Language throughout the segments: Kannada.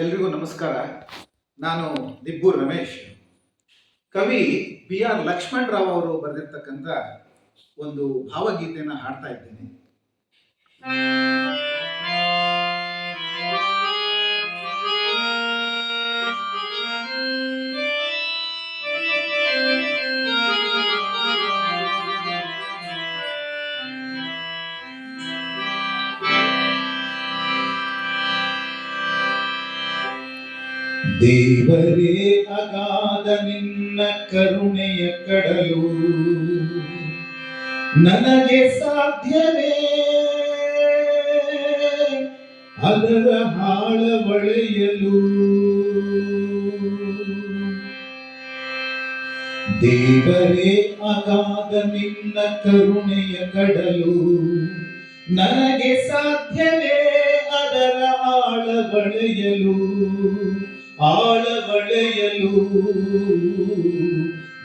ಎಲ್ರಿಗೂ ನಮಸ್ಕಾರ. ನಾನು ದಿಬ್ಬೂರ್ ರಮೇಶ್. ಕವಿ BR ಲಕ್ಷ್ಮಣ್ ರಾವ್ ಅವರು ಬರೆದಿರ್ತಕ್ಕಂಥ ಒಂದು ಭಾವಗೀತೆಯನ್ನು ಹಾಡ್ತಾ ಇದ್ದೀನಿ. ದೇವರೇ ಅಗಾಧ ನಿನ್ನ ಕರುಣೆಯ ಕಡಲು, ನನಗೆ ಸಾಧ್ಯವೇ ಅದರ ಆಳವಳೆಯಲು. ದೇವರೇ ಅಗಾಧ ನಿನ್ನ ಕರುಣೆಯ ಕಡಲು, ನನಗೆ ಸಾಧ್ಯವೇ ಅದರ ಆಳವಳೆಯಲು.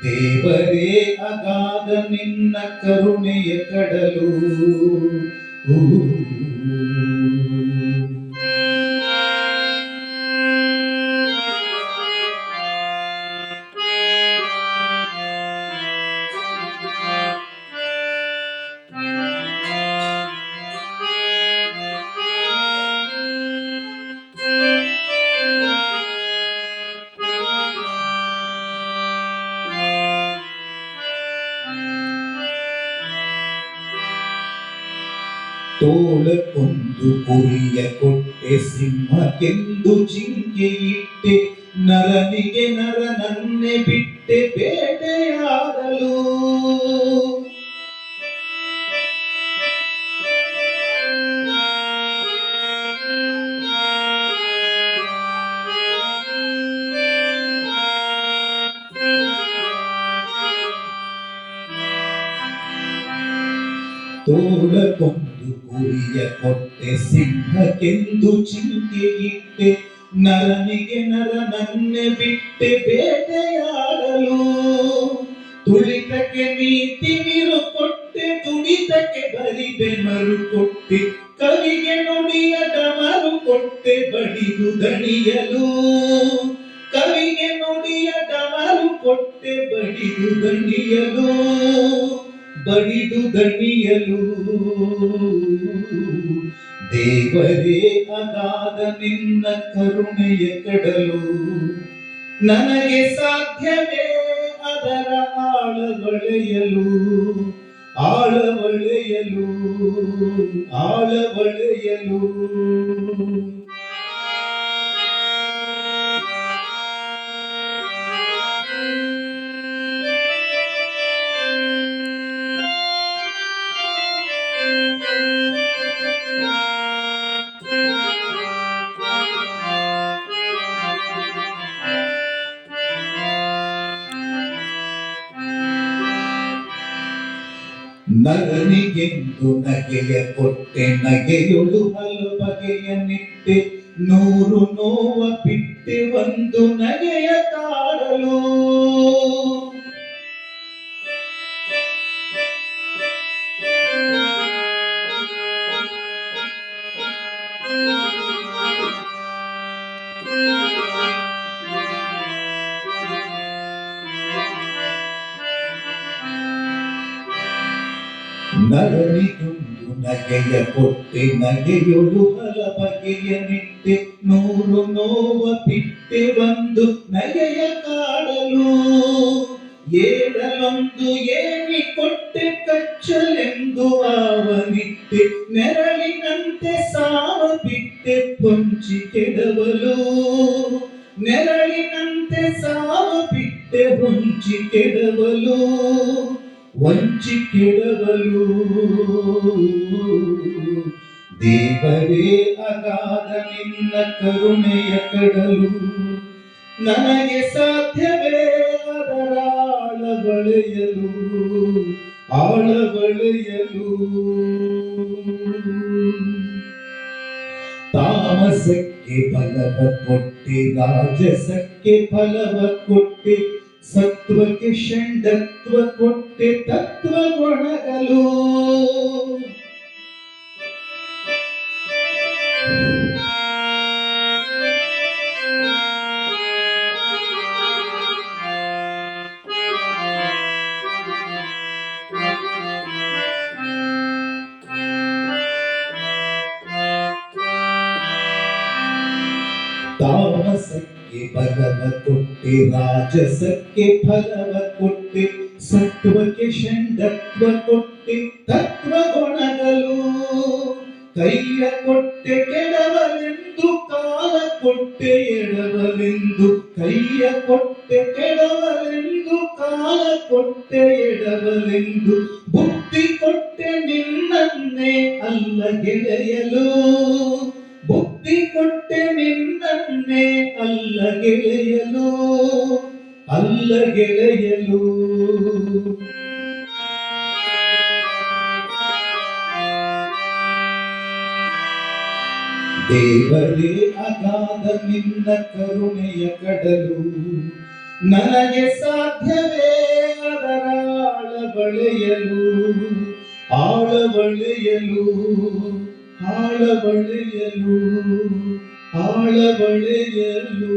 ದೇವರೇ ಅಗಾಧ ನಿನ್ನ ಕರುಣೆಯ ಕಡಲು. ತೋಳಕ್ಕೊಂದು ಕುರಿಯ ಕೊಟ್ಟೆ, ಸಿಂಹಕ್ಕೆಂದು ಜಿಂಕೆ ಇಟ್ಟೆ, ನರನಿಗೆ ನರನನ್ನೇ ಬಿಟ್ಟೆ ಬೇಟೆಯಾಡಲು. ತೋಳಕ್ಕೊಂದು ಕುರಿಯ ಕೊಟ್ಟೆ, ಸಿಂಹಕ್ಕೆಂದು ಜಿಂಕೆ ಇಟ್ಟೆ, ನರನಿಗೆ ನರನನ್ನೇ ಬಿಟ್ಟೆ ಬೇಟೆಯಾಡಲು. ತುಳಿತಕ್ಕೆ ನೀತಿ ನೀರು ಕೊಟ್ಟೆ, ತುಳಿತಕ್ಕೆ ಬರಿಬೆ ಮರು ಕೊಟ್ಟೆ, ಕವಿಗೆ ನುಡಿಯ ಡಮರು ಕೊಟ್ಟೆ ಬಡಿದು ದಣಿಯಲು. ಕವಿಗೆ ನುಡಿಯ ಡಮರು ಕೊಟ್ಟೆ ಬಡಿದು ದಣಿಯಲು. ದೇವರೇ ಅಗಾಧ ನಿನ್ನ ಕರುಣೆಯ ಕಡಲು, ನನಗೆ ಸಾಧ್ಯವೇ ಅದರ ಆಳವಳೆಯಲು. ನರನಿಗೆಂದು ನಗೆಯ ಕೊಟ್ಟೆ, ನಗೆಯೊಳು ಹಲ ಬಗೆಯ ನಿಟ್ಟೆ, ನೂರು ನೋವ ಬಿಟ್ಟೆ ಒಂದು ನಗೆಯ ಕಾಡಲು. ನರನಿಗೊಂದು ನಗೆಯ ಕೊಟ್ಟೆ, ನಗೆಯೊಳು ಹಲ ಬಗೆಯ ನಿಟ್ಟೆ, ನೂರು ನೋವ ಬಿಟ್ಟೆ ಒಂದು ನಗೆಯ ಕಾಡಲು. ಏಳಲೊಂದು ಏಣಿ ಕೊಟ್ಟೆ, ಕಚ್ಚಲೆಂದು ಆವನಿಟ್ಟೆ, ನೆರಳಿನಂತೆ ಸಾವ ಬಿಟ್ಟೆ ಹೊಂಚಿ ಕೆಡವಲು. ನೆರಳಿನಂತೆ ಸಾವ ಬಿಟ್ಟೆ ಹೊಂಚಿ ಕೆಡವಲು. ದೇವರೇ ಅಗಾಧ ನಿನ್ನ ಕರುಣೆಯ ಕಡಲು, ನನಗೆ ಸಾಧ್ಯವೇ ಅದರ ಆಳವಳೆಯಲು. ತಾಮಸಕ್ಕೆ ಫಲವ ಕೊಟ್ಟೆ, ರಾಜಸಕ್ಕೆ ಫಲವ ಕೊಟ್ಟೆ, ಸತ್ವಕ್ಕೆ ಷಂಡತ್ವ ಕೊಟ್ಟೆ ತತ್ವಗೊಣಗಲು. ತಾಮಸಕ್ಕೆ ಬಲವ ಕೊಟ್ಟೆ, ರಾಜಸಕ್ಕೆ ಫಲವ ಕೊಟ್ಟೆ, ಸತ್ವಕ್ಕೆ ಷಂಡತ್ವ ಕೊಟ್ಟೆ, ತತ್ವ ಗುಣಗಳು ಕೈಯ ಕೊಟ್ಟೆ, ಕೆಡವಲೆಂದು ಕಾಲ ಕೊಟ್ಟೆ, ಎಡವಲೆಂದು ಕೈಯ ಕೊಟ್ಟೆ, ಕೆಡವಲೆಂದು ಕಾಲ ಕೊಟ್ಟೆ, ಎಡವಲೆಂದು ಬುದ್ಧಿ ಕೊಟ್ಟೆ, ನಿನ್ನನ್ನೇ ಅಲ್ಲ ಗೆಳೆಯಲು, ಬುದ್ಧಿ ಕೊಟ್ಟೆ ನಿನ್ನನ್ನೇ ಅಲ್ಲ ಗೆಳೆಯಲು, ಅಲ್ಲ ಗೆಳೆಯಲು. ದೇವರೇ ಅಗಾಧ ನಿನ್ನ ಕರುಣೆಯ ಕಡಲು, ನನಗೆ ಸಾಧ್ಯವೇ ಅದರ ಆಳ ಬಳೆಯಲು, ಆಳ ಬಳೆಯಲು, ಆಳ ಬಳೆಯಲು, ಆಳ ಬಳೆಯಲು.